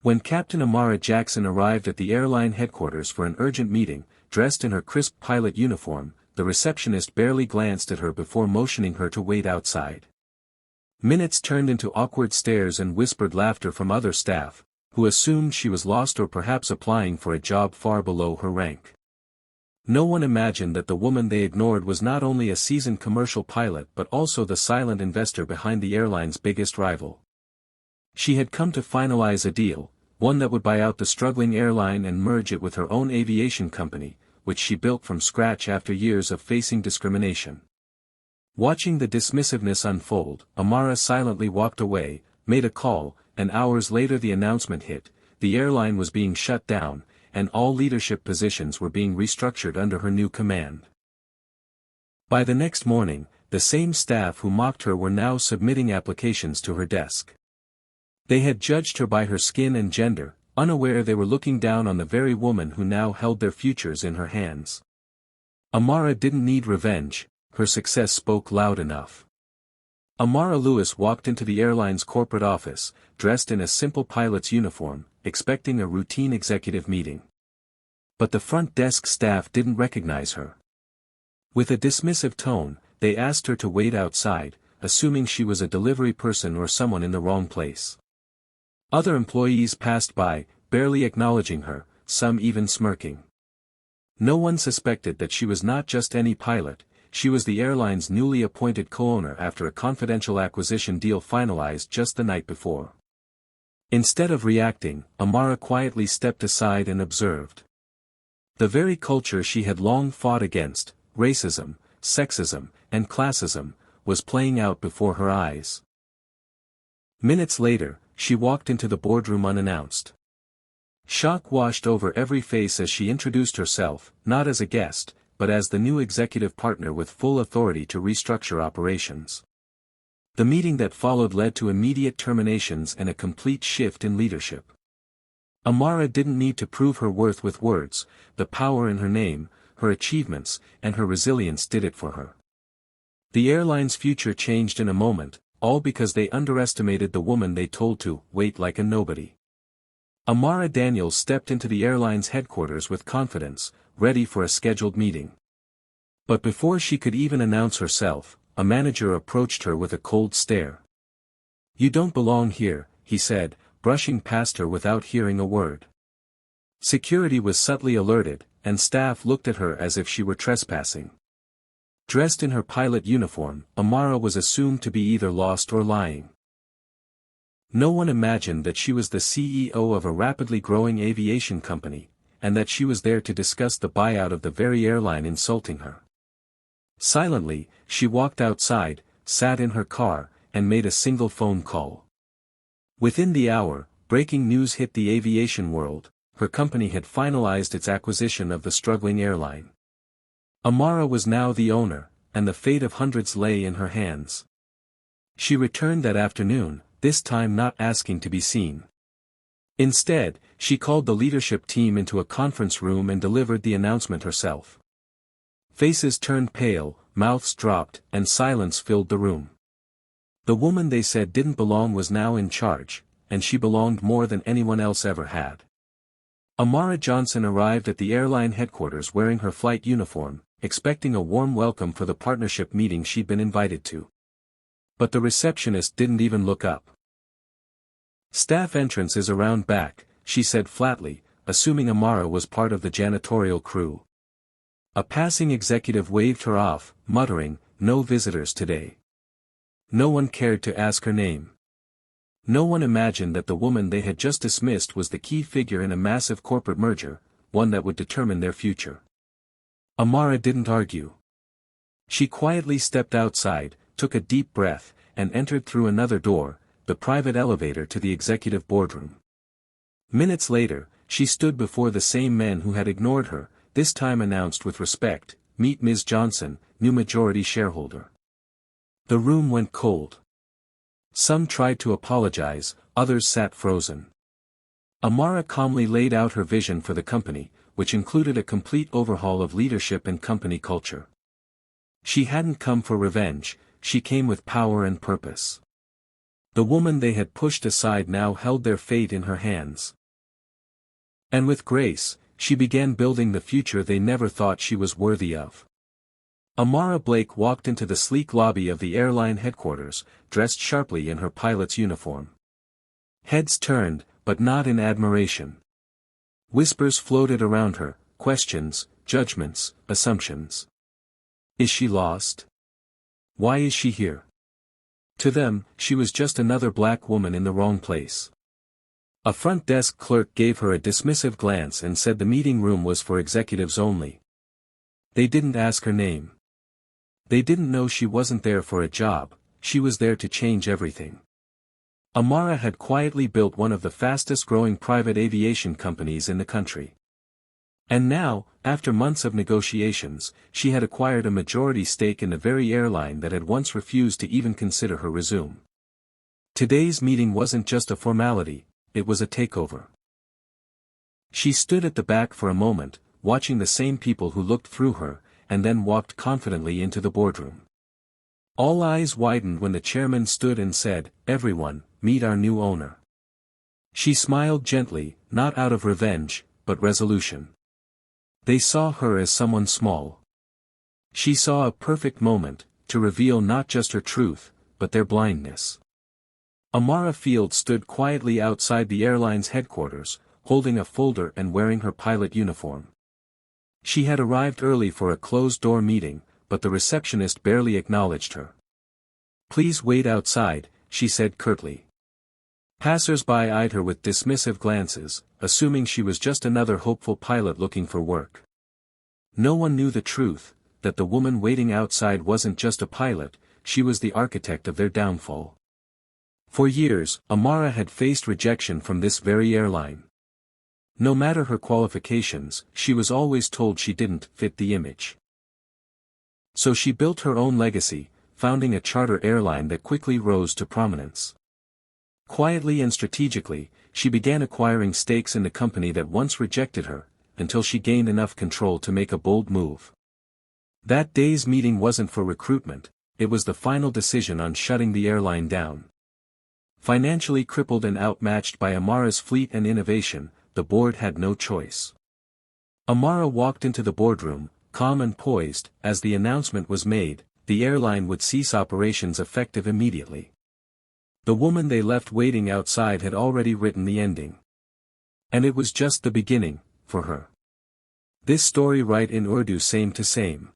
When Captain Amara Jackson arrived at the airline headquarters for an urgent meeting, dressed in her crisp pilot uniform, the receptionist barely glanced at her before motioning her to wait outside. Minutes turned into awkward stares and whispered laughter from other staff, who assumed she was lost or perhaps applying for a job far below her rank. No one imagined that the woman they ignored was not only a seasoned commercial pilot but also the silent investor behind the airline's biggest rival. She had come to finalize a deal, one that would buy out the struggling airline and merge it with her own aviation company, which she built from scratch after years of facing discrimination. Watching the dismissiveness unfold, Amara silently walked away, made a call, and hours later the announcement hit: the airline was being shut down, and all leadership positions were being restructured under her new command. By the next morning, the same staff who mocked her were now submitting applications to her desk. They had judged her by her skin and gender, unaware they were looking down on the very woman who now held their futures in her hands. Amara didn't need revenge, her success spoke loud enough. Amara Lewis walked into the airline's corporate office, dressed in a simple pilot's uniform, expecting a routine executive meeting. But the front desk staff didn't recognize her. With a dismissive tone, they asked her to wait outside, assuming she was a delivery person or someone in the wrong place. Other employees passed by, barely acknowledging her, some even smirking. No one suspected that she was not just any pilot, she was the airline's newly appointed co-owner after a confidential acquisition deal finalized just the night before. Instead of reacting, Amara quietly stepped aside and observed. The very culture she had long fought against, racism, sexism, and classism, was playing out before her eyes. Minutes later, she walked into the boardroom unannounced. Shock washed over every face as she introduced herself, not as a guest, but as the new executive partner with full authority to restructure operations. The meeting that followed led to immediate terminations and a complete shift in leadership. Amara didn't need to prove her worth with words, the power in her name, her achievements, and her resilience did it for her. The airline's future changed in a moment, all because they underestimated the woman they told to wait like a nobody. Amara Daniels stepped into the airline's headquarters with confidence, ready for a scheduled meeting. But before she could even announce herself, a manager approached her with a cold stare. "You don't belong here," he said, brushing past her without hearing a word. Security was subtly alerted, and staff looked at her as if she were trespassing. Dressed in her pilot uniform, Amara was assumed to be either lost or lying. No one imagined that she was the CEO of a rapidly growing aviation company, and that she was there to discuss the buyout of the very airline insulting her. Silently, she walked outside, sat in her car, and made a single phone call. Within the hour, breaking news hit the aviation world: her company had finalized its acquisition of the struggling airline. Amara was now the owner, and the fate of hundreds lay in her hands. She returned that afternoon, this time not asking to be seen. Instead, she called the leadership team into a conference room and delivered the announcement herself. Faces turned pale, mouths dropped, and silence filled the room. The woman they said didn't belong was now in charge, and she belonged more than anyone else ever had. Amara Johnson arrived at the airline headquarters wearing her flight uniform, expecting a warm welcome for the partnership meeting she'd been invited to. But the receptionist didn't even look up. "Staff entrance is around back," she said flatly, assuming Amara was part of the janitorial crew. A passing executive waved her off, muttering, "No visitors today." No one cared to ask her name. No one imagined that the woman they had just dismissed was the key figure in a massive corporate merger, one that would determine their future. Amara didn't argue. She quietly stepped outside, took a deep breath, and entered through another door, the private elevator to the executive boardroom. Minutes later, she stood before the same men who had ignored her, this time announced with respect, "Meet Ms. Johnson, new majority shareholder." The room went cold. Some tried to apologize, others sat frozen. Amara calmly laid out her vision for the company, which included a complete overhaul of leadership and company culture. She hadn't come for revenge, she came with power and purpose. The woman they had pushed aside now held their fate in her hands. And with grace, she began building the future they never thought she was worthy of. Amara Blake walked into the sleek lobby of the airline headquarters, dressed sharply in her pilot's uniform. Heads turned, but not in admiration. Whispers floated around her, questions, judgments, assumptions. Is she lost? Why is she here? To them, she was just another black woman in the wrong place. A front desk clerk gave her a dismissive glance and said the meeting room was for executives only. They didn't ask her name. They didn't know she wasn't there for a job, she was there to change everything. Amara had quietly built one of the fastest-growing private aviation companies in the country. And now, after months of negotiations, she had acquired a majority stake in the very airline that had once refused to even consider her resume. Today's meeting wasn't just a formality, it was a takeover. She stood at the back for a moment, watching the same people who looked through her, and then walked confidently into the boardroom. All eyes widened when the chairman stood and said, "Everyone, meet our new owner." She smiled gently, not out of revenge, but resolution. They saw her as someone small. She saw a perfect moment, to reveal not just her truth, but their blindness. Amara Field stood quietly outside the airline's headquarters, holding a folder and wearing her pilot uniform. She had arrived early for a closed-door meeting, but the receptionist barely acknowledged her. "Please wait outside," she said curtly. Passers-by eyed her with dismissive glances, assuming she was just another hopeful pilot looking for work. No one knew the truth, that the woman waiting outside wasn't just a pilot, she was the architect of their downfall. For years, Amara had faced rejection from this very airline. No matter her qualifications, she was always told she didn't fit the image. So she built her own legacy, founding a charter airline that quickly rose to prominence. Quietly and strategically, she began acquiring stakes in the company that once rejected her, until she gained enough control to make a bold move. That day's meeting wasn't for recruitment, it was the final decision on shutting the airline down. Financially crippled and outmatched by Amara's fleet and innovation, the board had no choice. Amara walked into the boardroom, calm and poised. As the announcement was made, the airline would cease operations effective immediately. The woman they left waiting outside had already written the ending. And it was just the beginning, for her. This story right in Urdu same to same.